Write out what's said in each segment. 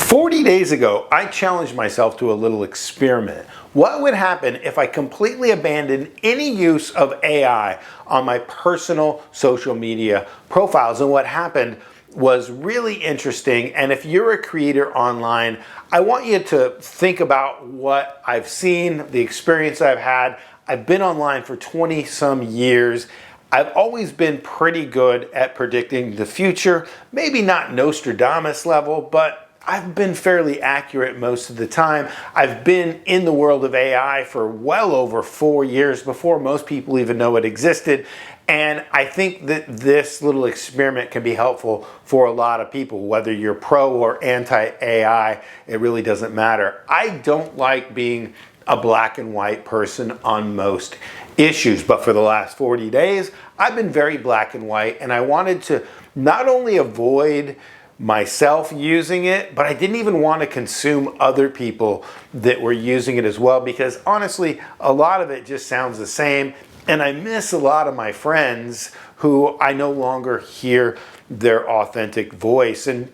40 days ago, I challenged myself to a little experiment. What would happen if I completely abandoned any use of AI on my personal social media profiles? And what happened was really interesting. And if you're a creator online, I want you to think about what I've seen, the experience I've had. I've been online for 20 some years. I've always been pretty good at predicting the future, maybe not Nostradamus level, but I've been fairly accurate most of the time. I've been in the world of AI for well over 4 years before most people even know it existed. And I think that this little experiment can be helpful for a lot of people, whether you're pro or anti-AI, it really doesn't matter. I don't like being a black and white person on most issues, but for the last 40 days, I've been very black and white, and I wanted to not only avoid myself using it, but I didn't even want to consume other people that were using it as well, because honestly, a lot of it just sounds the same, and I miss a lot of my friends who I no longer hear their authentic voice. And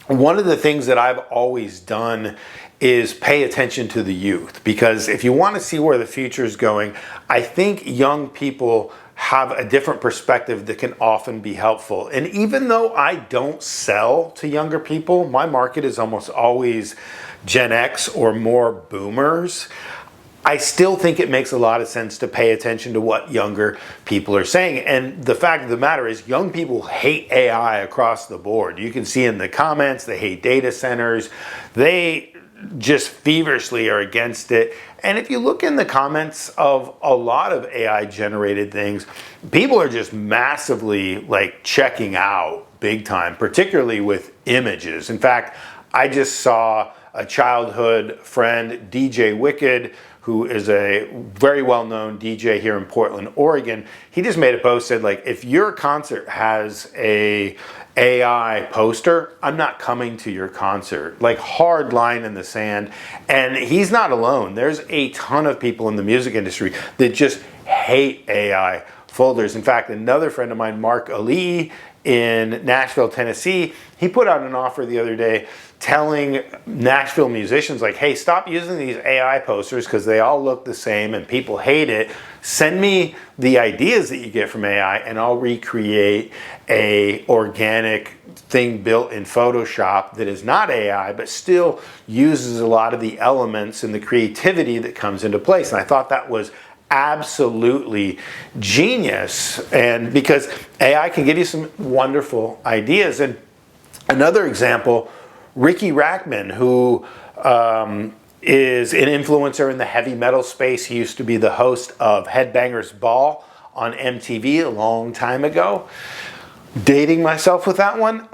one of the things that I've always done is pay attention to the youth, because if you want to see where the future is going, I think young people have a different perspective that can often be helpful. And even though I don't sell to younger people, my market is almost always Gen X or more boomers, I still think it makes a lot of sense to pay attention to what younger people are saying. And the fact of the matter is, young people hate AI across the board. You can see in the comments, they hate data centers. They just feverishly are against it. And if you look in the comments of a lot of AI generated things, people are just massively like checking out big time, particularly with images. In fact, I just saw a childhood friend, DJ Wicked, who is a very well-known DJ here in Portland, Oregon. He just made a post, said like, if your concert has a AI poster, I'm not coming to your concert. Like, hard line in the sand. And he's not alone. There's a ton of people in the music industry that just hate AI folders. In fact, another friend of mine, Mark Ali in Nashville, Tennessee, he put out an offer the other day telling Nashville musicians, like, hey, stop using these AI posters because they all look the same and people hate it. Send me the ideas that you get from AI and I'll recreate a organic thing built in Photoshop that is not AI, but still uses a lot of the elements and the creativity that comes into place. And I thought that was absolutely genius, and because AI can give you some wonderful ideas. And another example, Ricky Rackman, who is an influencer in the heavy metal space. He used to be the host of Headbangers Ball on MTV a long time ago. Dating myself with that one.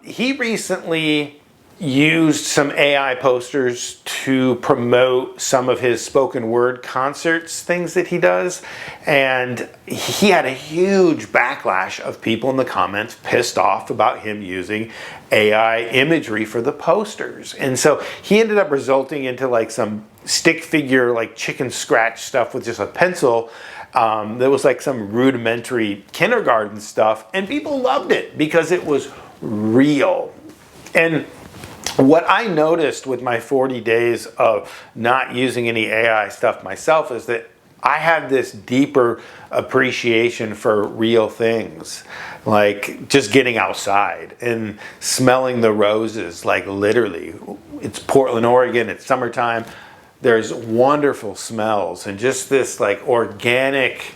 He recently used some AI posters to promote some of his spoken word concerts, things that he does. And he had a huge backlash of people in the comments pissed off about him using AI imagery for the posters. And so he ended up resulting into like some stick figure, like chicken scratch stuff with just a pencil. There was like some rudimentary kindergarten stuff, and people loved it because it was real. And what I noticed with my 40 days of not using any AI stuff myself is that I have this deeper appreciation for real things, like just getting outside and smelling the roses, like literally. It's Portland, Oregon, it's summertime. There's wonderful smells and just this like organic,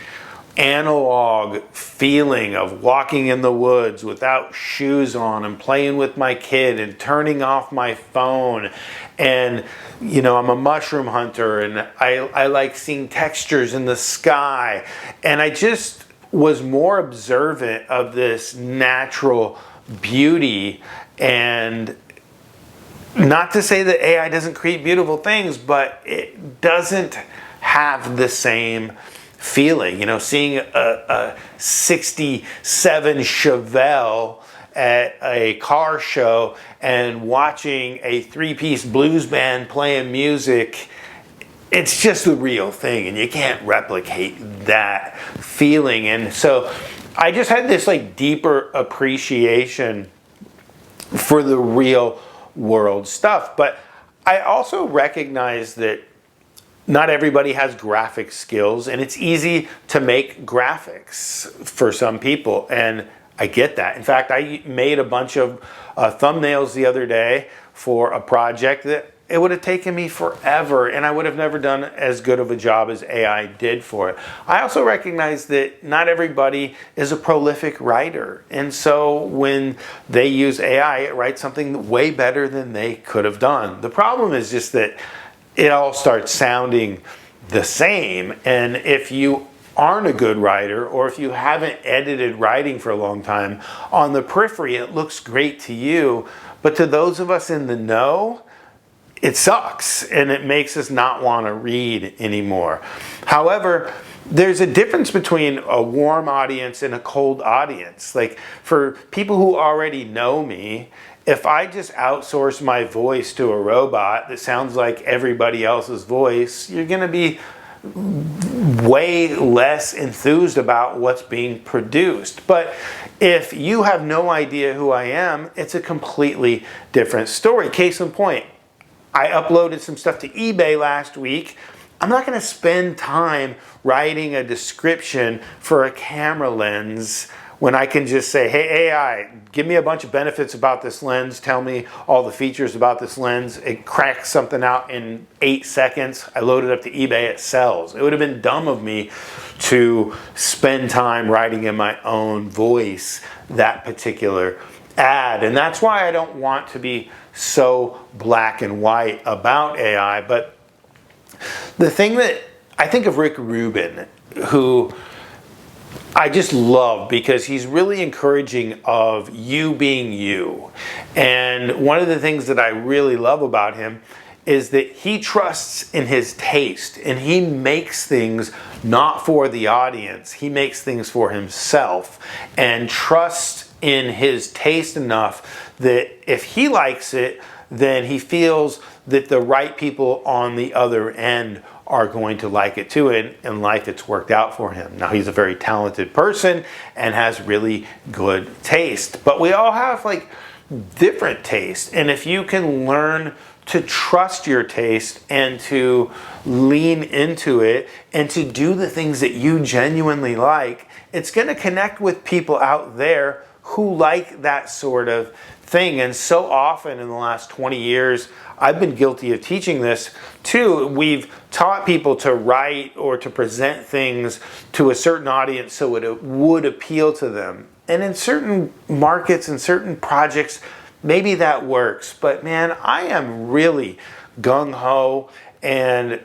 analog feeling of walking in the woods without shoes on and playing with my kid and turning off my phone. And you know, I'm a mushroom hunter, and I like seeing textures in the sky, and I just was more observant of this natural beauty. And not to say that AI doesn't create beautiful things, but it doesn't have the same feeling. You know, seeing a 67 Chevelle at a car show and watching a three-piece blues band playing music, it's just the real thing, and you can't replicate that feeling. And so I just had this like deeper appreciation for the real world stuff. But I also recognize that not everybody has graphic skills, and it's easy to make graphics for some people, and I get that. In fact, I made a bunch of thumbnails the other day for a project that it would have taken me forever, and I would have never done as good of a job as AI did for it. I also recognize that not everybody is a prolific writer, and so when they use AI, it writes something way better than they could have done. The problem is just that it all starts sounding the same, and if you aren't a good writer, or if you haven't edited writing for a long time, on the periphery it looks great to you, but to those of us in the know, it sucks, and it makes us not want to read anymore. However, there's a difference between a warm audience and a cold audience. Like, for people who already know me, if I just outsource my voice to a robot that sounds like everybody else's voice, you're going to be way less enthused about what's being produced. But if you have no idea who I am, it's a completely different story. Case in point, I uploaded some stuff to eBay last week. I'm not going to spend time writing a description for a camera lens when I can just say, hey AI, give me a bunch of benefits about this lens, tell me all the features about this lens. It cracks something out in 8 seconds. I load it up to eBay, it sells. It would have been dumb of me to spend time writing in my own voice that particular ad. And that's why I don't want to be so black and white about AI. But the thing that I think of Rick Rubin, who I just love because he's really encouraging of you being you. And one of the things that I really love about him is that he trusts in his taste, and he makes things not for the audience. He makes things for himself and trusts in his taste enough that if he likes it, then he feels that the right people on the other end are going to like it too, and in life it's worked out for him. Now, he's a very talented person and has really good taste, but we all have like different taste, and if you can learn to trust your taste and to lean into it and to do the things that you genuinely like, it's going to connect with people out there who like that sort of thing. And so often in the last 20 years, I've been guilty of teaching this too. We've taught people to write or to present things to a certain audience so it would appeal to them. And in certain markets and certain projects, maybe that works. But man, I am really gung-ho and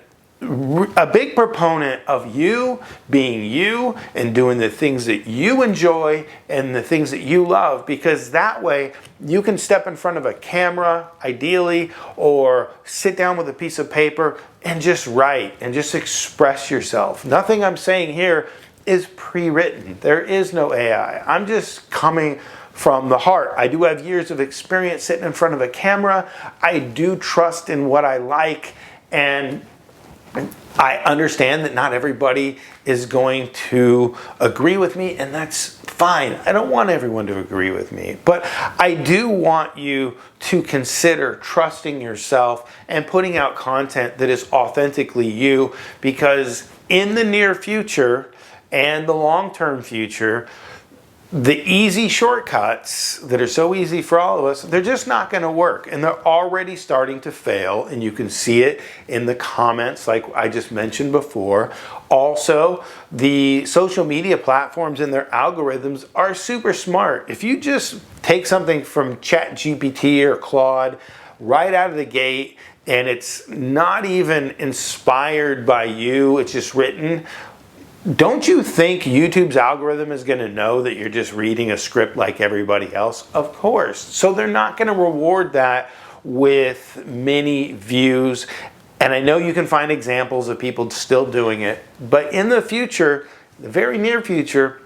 a big proponent of you being you and doing the things that you enjoy and the things that you love, because that way you can step in front of a camera, ideally, or sit down with a piece of paper and just write and just express yourself. Nothing I'm saying here is pre-written. There is no AI. I'm just coming from the heart. I do have years of experience sitting in front of a camera. I do trust in what I like, and I understand that not everybody is going to agree with me, and that's fine. I don't want everyone to agree with me, but I do want you to consider trusting yourself and putting out content that is authentically you, because in the near future and the long-term future, the easy shortcuts that are so easy for all of us, they're just not going to work, and they're already starting to fail, and you can see it in the comments like I just mentioned before. Also, the social media platforms and their algorithms are super smart. If you just take something from ChatGPT or Claude right out of the gate, and it's not even inspired by you, it's just written, don't you think YouTube's algorithm is going to know that you're just reading a script like everybody else? Of course. So they're not going to reward that with many views. And I know you can find examples of people still doing it, but in the future, the very near future,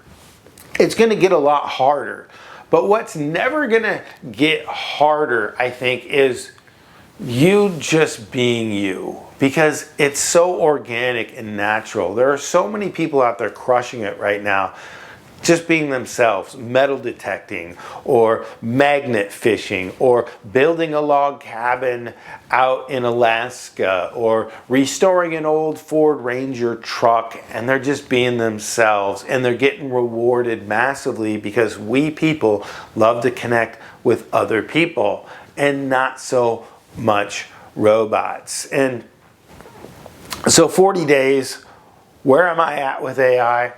it's going to get a lot harder. But what's never going to get harder, I think, is you just being you, because it's so organic and natural. There are so many people out there crushing it right now. just being themselves, metal detecting, or magnet fishing, or building a log cabin out in Alaska, or restoring an old Ford Ranger truck, and they're just being themselves, and they're getting rewarded massively because we people love to connect with other people and not so much robots. And so 40 days, where am I at with AI?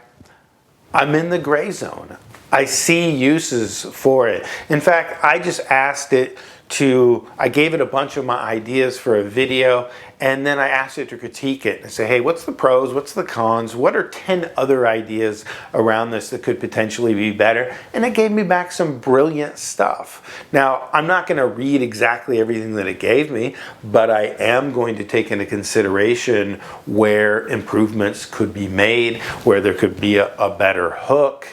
I'm in the gray zone. I see uses for it. In fact, I just asked it I gave it a bunch of my ideas for a video, and then I asked it to critique it and say, hey, what's the pros, what's the cons, what are 10 other ideas around this that could potentially be better? And it gave me back some brilliant stuff. Now, I'm not going to read exactly everything that it gave me, but I am going to take into consideration where improvements could be made, where there could be a better hook.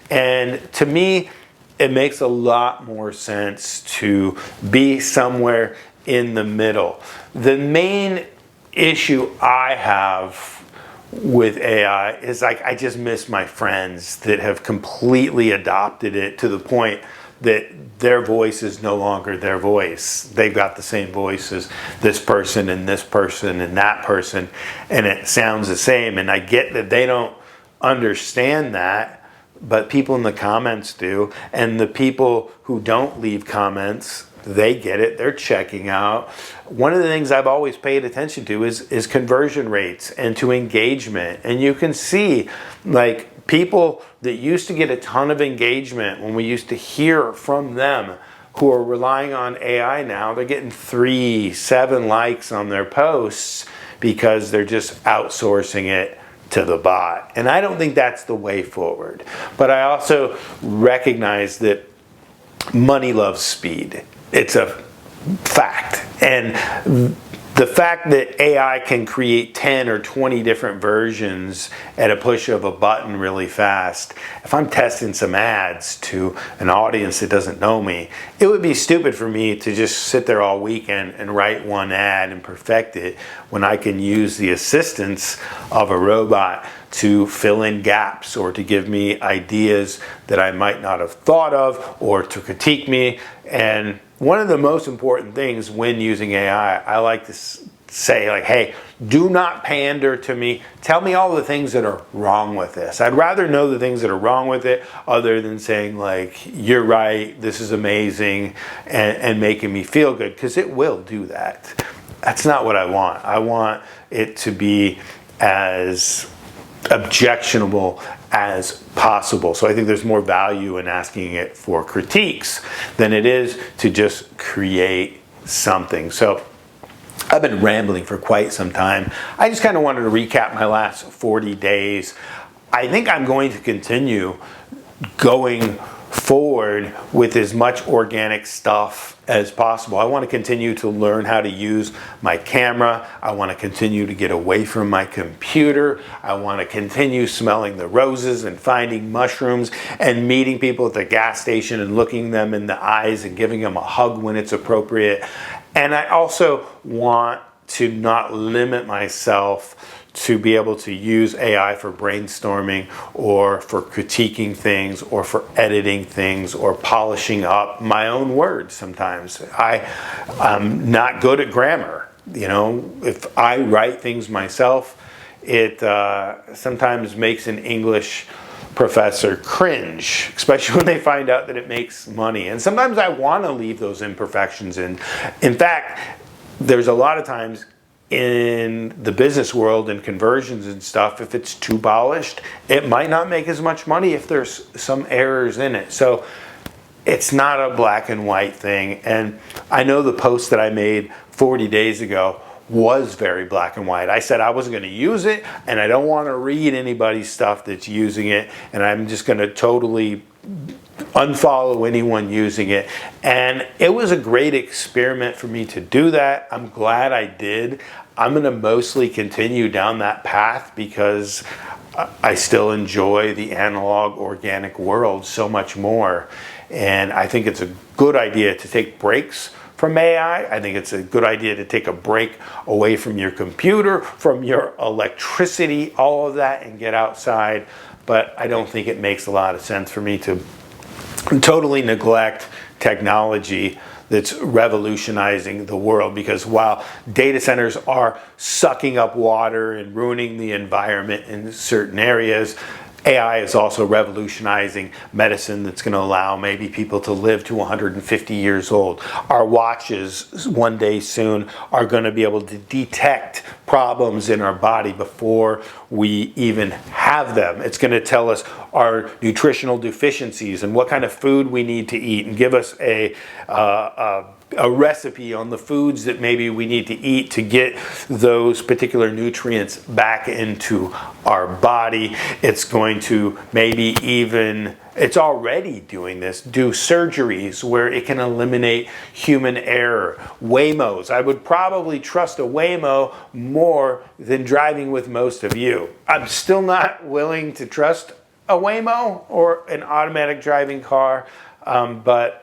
And to me, it makes a lot more sense to be somewhere in the middle. The main issue I have with AI is like I just miss my friends that have completely adopted it to the point that their voice is no longer their voice. They've got the same voice as this person and this person and that person, and it sounds the same. And I get that they don't understand that, but people in the comments do, and the people who don't leave comments, they get it, they're checking out. One of the things I've always paid attention to is conversion rates and to engagement. And you can see, like, people that used to get a ton of engagement when we used to hear from them, who are relying on AI now, they're getting 3, 7 likes on their posts because they're just outsourcing it to the bot. And I don't think that's the way forward. But I also recognize that money loves speed. It's a fact. And the fact that AI can create 10 or 20 different versions at a push of a button really fast, if I'm testing some ads to an audience that doesn't know me, it would be stupid for me to just sit there all weekend and write one ad and perfect it when I can use the assistance of a robot to fill in gaps or to give me ideas that I might not have thought of, or to critique me. And one of the most important things when using AI, I like to say, like, hey, do not pander to me. Tell me all the things that are wrong with this. I'd rather know the things that are wrong with it other than saying, like, you're right, this is amazing, and making me feel good, because it will do that. That's not what I want. I want it to be as objectionable as possible. So I think there's more value in asking it for critiques than it is to just create something. So I've been rambling for quite some time. I just kind of wanted to recap my last 40 days. I think I'm going to continue going forward with as much organic stuff as possible. I want to continue to learn how to use my camera. I want to continue to get away from my computer. I want to continue smelling the roses and finding mushrooms and meeting people at the gas station and looking them in the eyes and giving them a hug when it's appropriate. And I also want to not limit myself to be able to use AI for brainstorming or for critiquing things or for editing things or polishing up my own words sometimes. I'm not good at grammar. You know, if I write things myself, it sometimes makes an English professor cringe, especially when they find out that it makes money. And sometimes I want to leave those imperfections in. In fact, there's a lot of times in the business world and conversions and stuff, if it's too polished, it might not make as much money if there's some errors in it. So it's not a black and white thing. And I know the post that I made 40 days ago was very black and white. I said I wasn't going to use it, and I don't want to read anybody's stuff that's using it, and I'm just going to totally unfollow anyone using it. And it was a great experiment for me to do that. I'm glad I did. I'm going to mostly continue down that path because I still enjoy the analog organic world so much more. And I think it's a good idea to take breaks from AI. I think it's a good idea to take a break away from your computer, from your electricity, all of that, and get outside, but I don't think it makes a lot of sense for me to totally neglect technology that's revolutionizing the world, because while data centers are sucking up water and ruining the environment in certain areas, AI is also revolutionizing medicine that's going to allow maybe people to live to 150 years old. Our watches one day soon are going to be able to detect problems in our body before we even have them. It's going to tell us our nutritional deficiencies and what kind of food we need to eat, and give us a recipe on the foods that maybe we need to eat to get those particular nutrients back into our body. It's going to maybe even, it's already doing this, do surgeries where it can eliminate human error. Waymos, I would probably trust a Waymo more than driving with most of you. I'm still not willing to trust a Waymo or an automatic driving car, but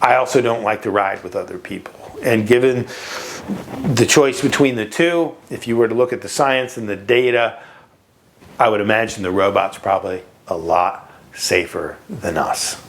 I also don't like to ride with other people. And given the choice between the two, if you were to look at the science and the data, I would imagine the robot's probably a lot safer than us.